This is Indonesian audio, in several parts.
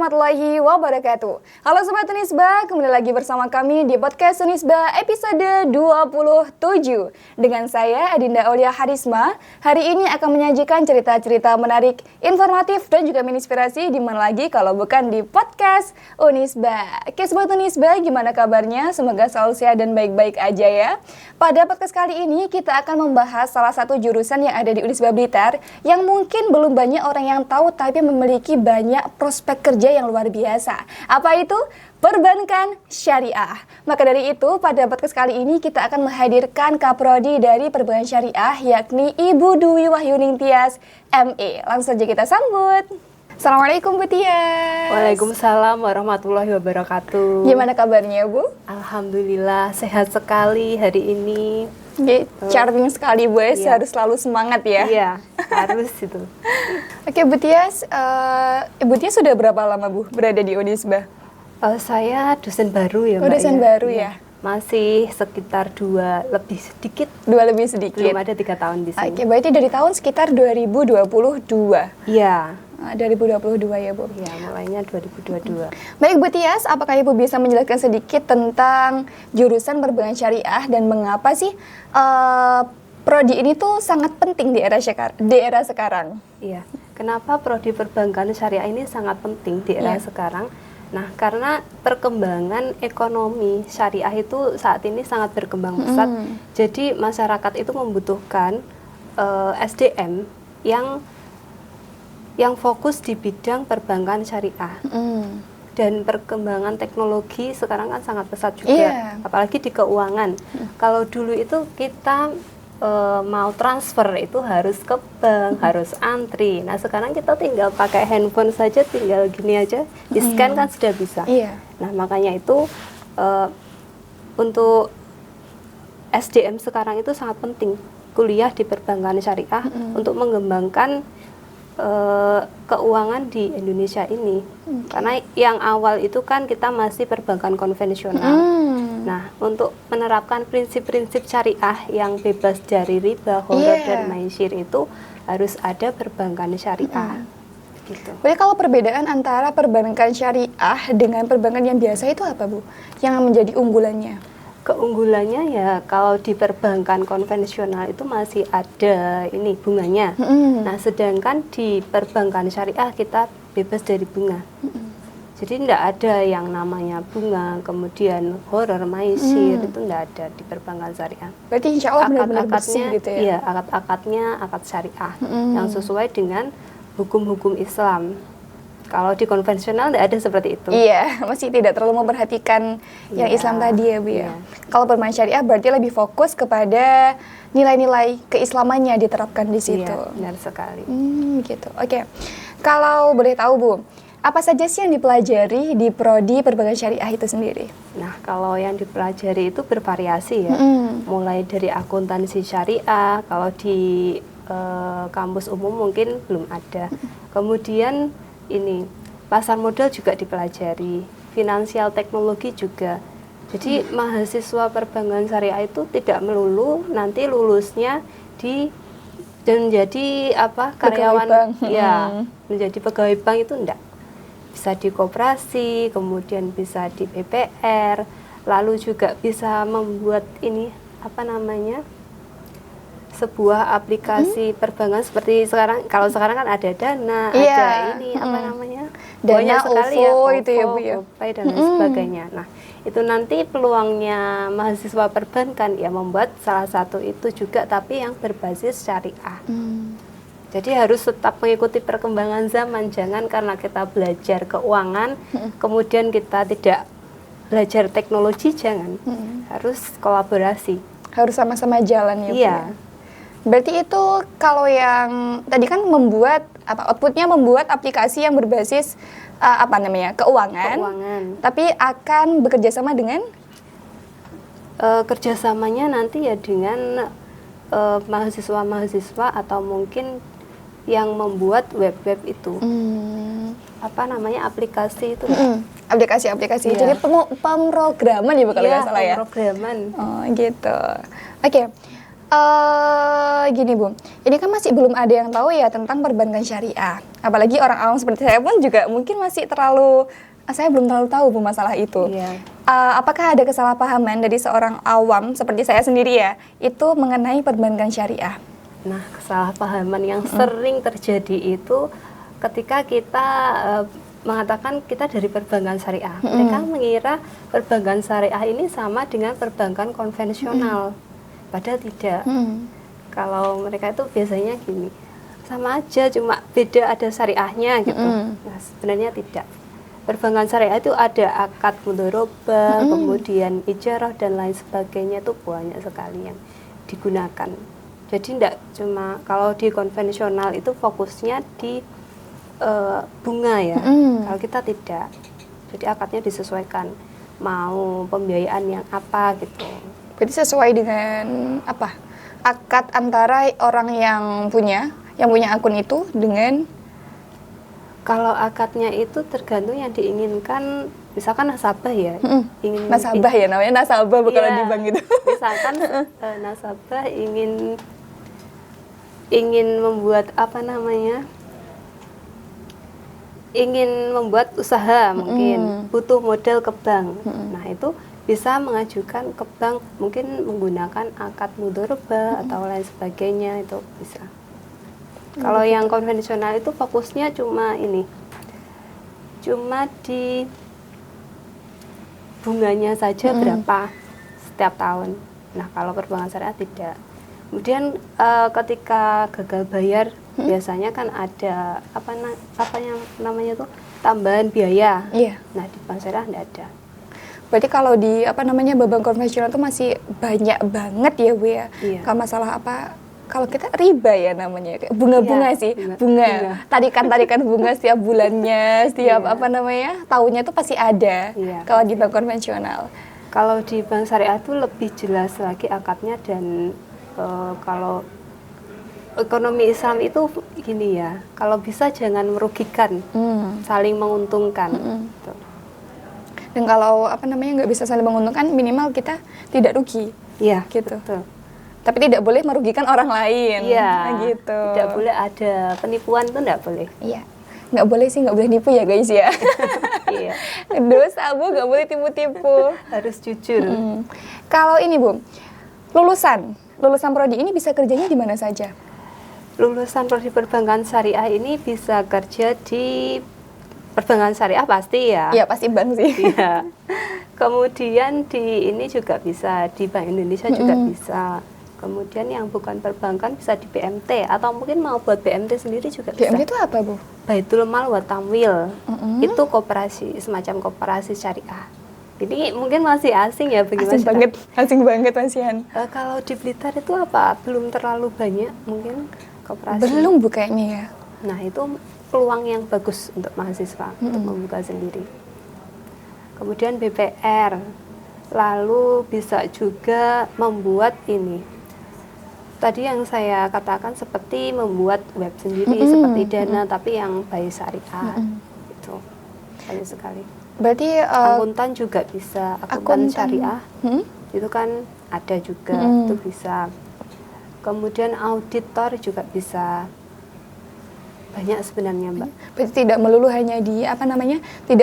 warahmatullahi wabarakatuh. Halo Sobat Unisba, kembali lagi bersama kami di podcast Unisba episode 27. Dengan saya Adinda Aulia Harisma, hari ini akan menyajikan cerita-cerita menarik, informatif dan juga menginspirasi di mana lagi kalau bukan di podcast Unisba. Oke Sobat Unisba, gimana kabarnya? Semoga selalu sehat dan baik-baik aja ya. Pada podcast kali ini kita akan membahas salah satu jurusan yang ada di Unisba Blitar yang mungkin belum banyak orang yang tahu tapi memiliki banyak prospek kerja yang luar biasa. Apa itu? Perbankan syariah. Maka dari itu, pada podcast kali ini kita akan menghadirkan kaprodi dari perbankan syariah, yakni Ibu Dwi Wahyuning Tias, ME. Langsung saja kita sambut. Assalamualaikum Bu Tias. Waalaikumsalam warahmatullahi wabarakatuh. Gimana kabarnya Bu? Alhamdulillah sehat sekali hari ini. Charming sekali Bu, Iya. harus selalu semangat ya. Iya, harus itu. Oke Bu Tias, Ibu Tias sudah berapa lama Bu berada di Unisba? Saya dosen baru ya, Oh, Mbak. dosen ya? baru Iya. ya? Masih sekitar 2 lebih sedikit. 2 lebih sedikit. Belum ada 3 tahun di sini. Oke, berarti dari tahun sekitar 2022. Iya. 2022 ya Bu. Iya, mulainya 2022. Baik Bu Tias, apakah Ibu bisa menjelaskan sedikit tentang jurusan perbankan syariah dan mengapa sih prodi ini tuh sangat penting di era sekarang? Iya. Kenapa prodi perbankan syariah ini sangat penting di era Iya. sekarang? Nah, karena perkembangan ekonomi syariah itu saat ini sangat berkembang pesat. Jadi masyarakat itu membutuhkan SDM yang fokus di bidang perbankan syariah. Dan perkembangan teknologi sekarang kan sangat pesat juga, Iya. apalagi di keuangan. Kalau dulu itu kita mau transfer itu harus ke bank, harus antri. Nah sekarang kita tinggal pakai handphone saja, tinggal gini aja, di scan kan sudah bisa. Iya. Nah makanya itu untuk SDM sekarang itu sangat penting, kuliah di perbankan syariah untuk mengembangkan keuangan di Indonesia ini. Karena yang awal itu kan kita masih perbankan konvensional. Nah, untuk menerapkan prinsip-prinsip syariah yang bebas dari riba, gharar, dan maisir itu harus ada perbankan syariah. Gitu. Jadi kalau perbedaan antara perbankan syariah dengan perbankan yang biasa itu apa Bu? Yang menjadi unggulannya? Keunggulannya ya kalau di perbankan konvensional itu masih ada ini bunganya. Nah, sedangkan di perbankan syariah kita bebas dari bunga. Jadi tidak ada yang namanya bunga, kemudian gharar, maisir, itu tidak ada di perbankan syariah. Berarti insya Allah benar-benar bersih gitu ya? Iya, akad-akadnya akad syariah yang sesuai dengan hukum-hukum Islam. Kalau di konvensional tidak ada seperti itu. Iya, masih tidak terlalu memperhatikan yang Iya, Islam tadi ya Bu ya. iya. Kalau perbankan syariah berarti lebih fokus kepada nilai-nilai keislamannya diterapkan di situ. Iya, benar sekali. Gitu. Oke. Kalau boleh tahu Bu, apa saja sih yang dipelajari di prodi perbankan syariah itu sendiri? Nah, kalau yang dipelajari itu bervariasi ya. Mulai dari akuntansi syariah, kalau di kampus umum mungkin belum ada. Kemudian ini pasar modal juga dipelajari, finansial teknologi juga. Jadi mahasiswa perbankan syariah itu tidak melulu nanti lulusnya menjadi karyawan bank. ya, menjadi pegawai bank itu enggak. Bisa di koperasi, kemudian bisa di BPR, lalu juga bisa membuat ini sebuah aplikasi perbankan seperti sekarang. Kalau sekarang kan ada Dana, ada ini Dana, banyak sekali OVO ya, itu ya, Bu, ya? GoPay dan lain sebagainya. Nah, itu nanti peluangnya mahasiswa perbankan ya membuat salah satu itu juga, tapi yang berbasis syariah. Jadi harus tetap mengikuti perkembangan zaman, jangan karena kita belajar keuangan kemudian kita tidak belajar teknologi, jangan. Harus kolaborasi. Harus sama-sama jalan ya Bu. Iya. Ya? Berarti itu kalau yang tadi kan outputnya membuat aplikasi yang berbasis keuangan. Tapi akan bekerja sama dengan kerjasamanya nanti ya dengan mahasiswa-mahasiswa atau mungkin yang membuat web-web itu. Aplikasi itu. Aplikasi-aplikasi. Iya. Jadi pemrograman ya Bu kalau nggak salah ya. Pemrograman. Oh gitu. Oke. Gini Bu, ini kan masih belum ada yang tahu ya tentang perbankan syariah. Apalagi orang awam seperti saya pun juga mungkin masih saya belum terlalu tahu Bu masalah itu. Iya. Apakah ada kesalahpahaman dari seorang awam seperti saya sendiri ya, itu mengenai perbankan syariah? Nah, kesalahpahaman yang sering terjadi itu ketika kita mengatakan kita dari perbankan syariah. Mereka mengira perbankan syariah ini sama dengan perbankan konvensional. Padahal tidak. Kalau mereka itu biasanya gini, sama aja, cuma beda ada syariahnya gitu. Nah, sebenarnya tidak. Perbankan syariah itu ada akad mudharabah, kemudian ijarah dan lain sebagainya, itu banyak sekali yang digunakan. Jadi tidak cuma, kalau di konvensional itu fokusnya di bunga ya. Kalau kita tidak. Jadi akadnya disesuaikan, mau pembiayaan yang apa gitu. Berarti sesuai dengan apa? Akad antara orang yang punya akun itu dengan. Kalau akadnya itu tergantung yang diinginkan, misalkan nasabah ya. Nasabah ya namanya, nasabah bukan iya, di bank itu. Misalkan nasabah ingin membuat apa namanya? Ingin membuat usaha, mungkin butuh modal ke bank. Nah, itu bisa mengajukan ke bank, mungkin menggunakan akad mudharabah atau lain sebagainya, itu bisa. Kalau yang konvensional itu fokusnya cuma di bunganya saja berapa setiap tahun. Nah, kalau perbankan syariah tidak. Kemudian ketika gagal bayar biasanya kan ada apa yang namanya tuh tambahan biaya. Iya. Nah, di bank syariah tidak ada. Berarti kalau di bank konvensional itu masih banyak banget ya Bu ya. Iya. Kalau masalah kalau kita riba ya namanya, kayak bunga-bunga Iya, sih, bunga. Tarikan bunga setiap bulannya, setiap tahunnya itu pasti ada. Iya, kalau di bank konvensional. Kalau di bank syariah itu lebih jelas lagi akadnya, dan kalau ekonomi Islam itu gini ya, kalau bisa jangan merugikan, saling menguntungkan. Gitu. Dan kalau nggak bisa saling menguntungkan, minimal kita tidak rugi. Iya, gitu. Betul. Tapi tidak boleh merugikan orang lain. Iya, gitu. Tidak boleh ada penipuan, itu tidak boleh. Iya. Nggak boleh sih, nggak boleh nipu ya guys ya. Iya. Dosa Bu, nggak boleh tipu-tipu. Harus jujur. Kalau ini Bu, lulusan prodi ini bisa kerjanya di mana saja? Lulusan prodi perbankan syariah ini bisa kerja di perbankan syariah pasti ya. Iya, pasti bank sih. Iya. Kemudian di ini juga bisa, di Bank Indonesia juga bisa. Kemudian yang bukan perbankan bisa di BMT, atau mungkin mau buat BMT sendiri juga bisa. BMT itu apa Bu? Baitul Mal wa Tamwil. Itu koperasi, semacam koperasi syariah. Ini mungkin masih asing ya bagi masyarakat. Asing banget Masihan. Kalau di Blitar itu apa? Belum terlalu banyak mungkin koperasi. Belum Bu kayaknya ya. Nah, itu peluang yang bagus untuk mahasiswa untuk membuka sendiri. Kemudian BPR, lalu bisa juga membuat ini. Tadi yang saya katakan seperti membuat web sendiri, seperti Dana, tapi yang by syariah. Itu banyak sekali. Berarti akuntan juga bisa, akuntan syariah. Itu kan ada juga, itu bisa. Kemudian auditor juga bisa. Banyak sebenarnya Mbak. Berarti tidak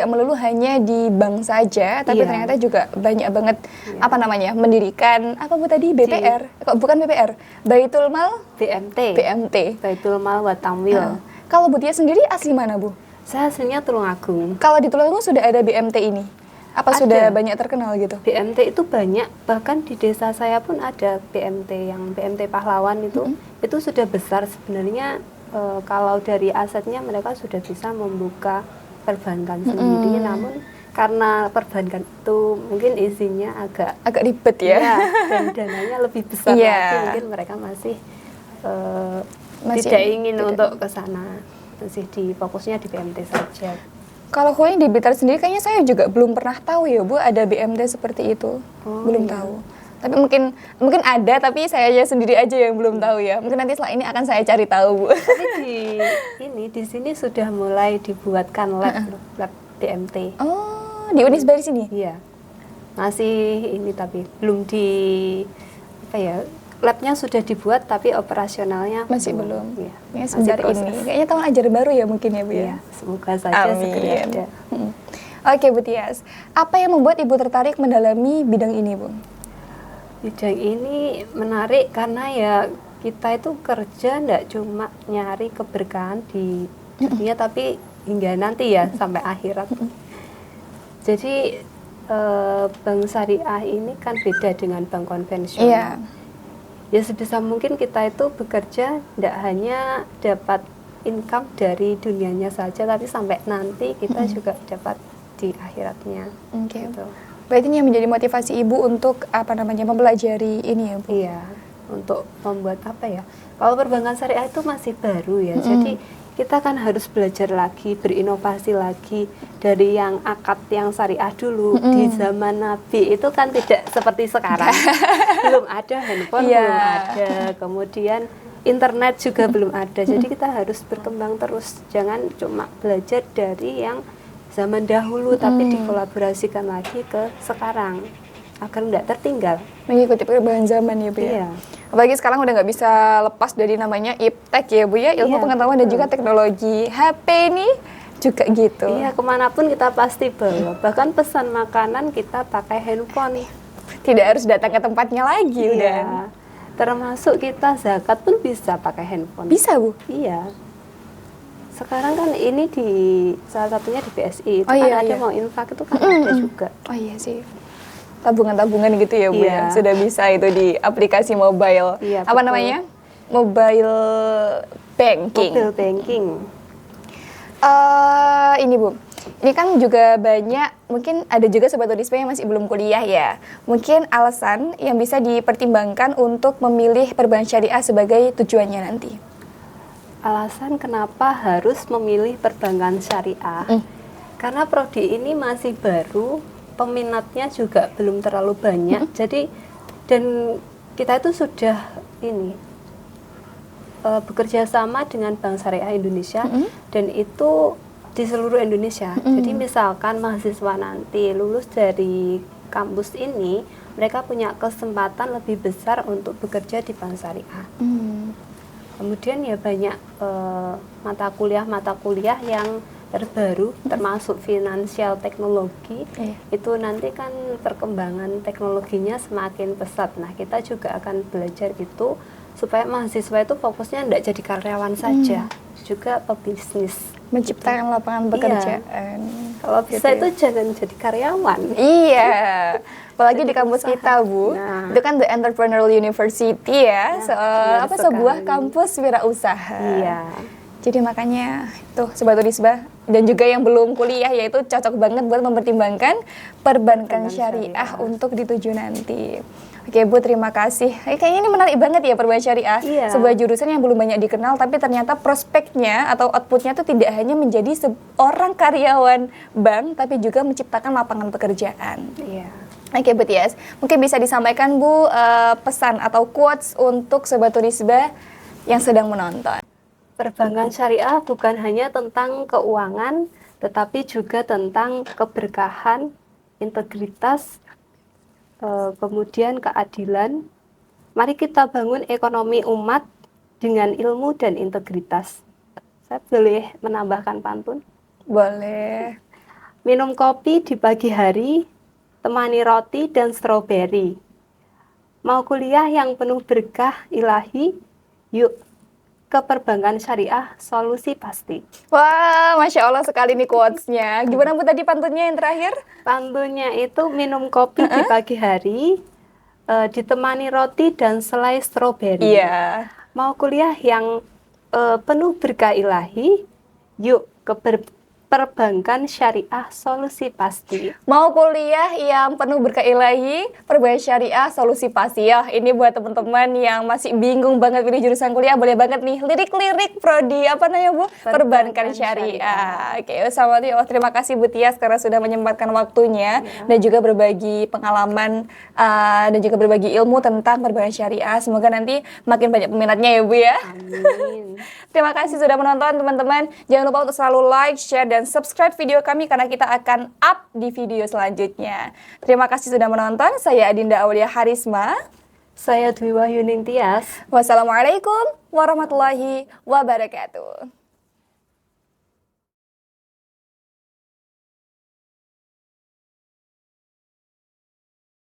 melulu hanya di bank saja, tapi ternyata juga banyak banget mendirikan Bu tadi BPR. Bukan BPR, Baitul Mal BMT. Baitul Mal wa Tamwil. Kalau Bu Tia sendiri asli mana Bu? Saya aslinya Tulungagung. Kalau di Tulungagung sudah ada BMT ini? Apa ada. Sudah banyak terkenal gitu? BMT itu banyak, bahkan di desa saya pun ada BMT, yang BMT Pahlawan itu sudah besar sebenarnya. Kalau dari asetnya mereka sudah bisa membuka perbankan sendiri, namun karena perbankan itu mungkin isinya agak ribet ya, dan dananya lebih besar lagi, mungkin mereka masih tidak ingin untuk ke sana, masih fokusnya di BMT saja. Kalau di Blitar sendiri kayaknya saya juga belum pernah tahu ya Bu, ada BMT seperti itu. Belum tahu. Tapi mungkin ada, tapi saya sendiri aja yang belum tahu ya. Mungkin nanti setelah ini akan saya cari tahu Bu. Tapi di sini sudah mulai dibuatkan lab BMT. Oh, di Unisba di sini? Iya. Masih ini, tapi belum labnya sudah dibuat tapi operasionalnya Masih belum. Ya, Ya, masih sebentar proses. ini. Kayaknya tahun ajar baru ya mungkin ya Bu ya. Iya, semoga saja segera Amin. ada. Oke Bu Tias, apa yang membuat Ibu tertarik mendalami bidang ini Bu? Bidang ini menarik karena ya kita itu kerja ndak cuma nyari keberkahan di dunia tapi hingga nanti ya sampai akhirat. Jadi bank syariah ini kan beda dengan bank konvensional. Iya. Ya sebisa mungkin kita itu bekerja tidak hanya dapat income dari dunianya saja, tapi sampai nanti kita juga dapat di akhiratnya. Oke. Gitu. Berarti ini yang menjadi motivasi Ibu untuk mempelajari ini ya Bu? Iya, untuk membuat apa ya? Kalau perbankan syariah itu masih baru ya, jadi kita kan harus belajar lagi, berinovasi lagi dari yang akad yang syariah dulu. Di zaman Nabi itu kan tidak seperti sekarang, belum ada handphone, Iya. belum ada, kemudian internet juga belum ada. Jadi kita harus berkembang terus, jangan cuma belajar dari yang zaman dahulu, tapi dikolaborasikan lagi ke sekarang agar tidak tertinggal. Mengikuti perubahan zaman ya Bu ya? Iya. Apalagi sekarang udah nggak bisa lepas dari namanya iptek ya Bu ya, ilmu Iya, pengetahuan dan betul. juga teknologi. HP ini juga gitu. Iya, kemanapun kita pasti bawa. Bahkan pesan makanan kita pakai handphone. Tidak harus datang ke tempatnya lagi udah. Iya. Termasuk kita zakat pun bisa pakai handphone. Bisa Bu? Iya. Sekarang kan ini di salah satunya di BSI. Itu Oh, kan iya, ada iya. mau infak itu kan ada juga. Oh iya sih. Tabungan-tabungan gitu ya Bu ya. Iya. Sudah bisa itu di aplikasi mobile. Iya, Apa betul. namanya? Mobile banking. Mobile banking. Ini Bu, ini kan juga banyak, mungkin ada juga Sobat Unisba yang masih belum kuliah ya. Mungkin alasan yang bisa dipertimbangkan untuk memilih perbankan syariah sebagai tujuannya nanti. Alasan kenapa harus memilih perbankan syariah? Karena prodi ini masih baru, peminatnya juga belum terlalu banyak. Jadi dan kita itu sudah ini bekerja sama dengan Bank Syariah Indonesia dan itu di seluruh Indonesia. Jadi misalkan mahasiswa nanti lulus dari kampus ini, mereka punya kesempatan lebih besar untuk bekerja di Bank Syariah. Kemudian ya banyak mata kuliah yang terbaru, termasuk finansial teknologi. Itu nanti kan perkembangan teknologinya semakin pesat. Nah, kita juga akan belajar itu supaya mahasiswa itu fokusnya tidak jadi karyawan saja, juga pebisnis. Menciptakan lapangan pekerjaan. Kalau bisa Gitu ya. itu jangan jadi karyawan. Iya, apalagi Jadi di kampus usaha. kita Bu, Nah. itu kan The Entrepreneurial University ya, benar sebuah sekali. kampus wirausaha. Iya. Jadi makanya tuh Sobat Unisba dan juga yang belum kuliah yaitu cocok banget buat mempertimbangkan perbankan Perbankan syariah syariah. untuk dituju nanti. Oke Bu, terima kasih. Kayaknya ini menarik banget ya perbankan syariah. Iya. Sebuah jurusan yang belum banyak dikenal tapi ternyata prospeknya atau outputnya tuh tidak hanya menjadi seorang karyawan bank tapi juga menciptakan lapangan pekerjaan. Iya. Oke Bu Tias, mungkin bisa disampaikan Bu pesan atau quotes untuk Sobat Unisba yang sedang menonton. Perbankan syariah bukan hanya tentang keuangan, tetapi juga tentang keberkahan, integritas, kemudian keadilan. Mari kita bangun ekonomi umat dengan ilmu dan integritas. Saya boleh menambahkan pantun? Boleh. Minum kopi di pagi hari, temani roti dan stroberi. Mau kuliah yang penuh berkah ilahi, yuk ke perbankan syariah, solusi pasti. Wah, Masya Allah sekali nih quotes-nya. Gimana Bu tadi pantunnya yang terakhir? Pantunnya itu minum kopi di pagi hari, ditemani roti dan selai stroberi. Iya. Mau kuliah yang penuh berkah ilahi, yuk ke perbankan syariah, solusi pasti. Mau kuliah yang penuh berkah ilahi, perbankan syariah, solusi pasti ya. Ini buat teman-teman yang masih bingung banget pilih jurusan kuliah, boleh banget nih lirik-lirik prodi apa namanya Bu? Perbankan syariah. Oke, sama nih. Terima kasih Bu Tias karena sudah menyempatkan waktunya dan juga berbagi pengalaman dan juga berbagi ilmu tentang perbankan syariah. Semoga nanti makin banyak peminatnya ya Bu ya. Amin. Terima kasih sudah menonton teman-teman. Jangan lupa untuk selalu like, share, dan subscribe video kami karena kita akan up di video selanjutnya. Terima kasih sudah menonton. Saya Adinda Aulia Harisma. Saya Dwi Wahyuning Tias. Wassalamualaikum warahmatullahi wabarakatuh.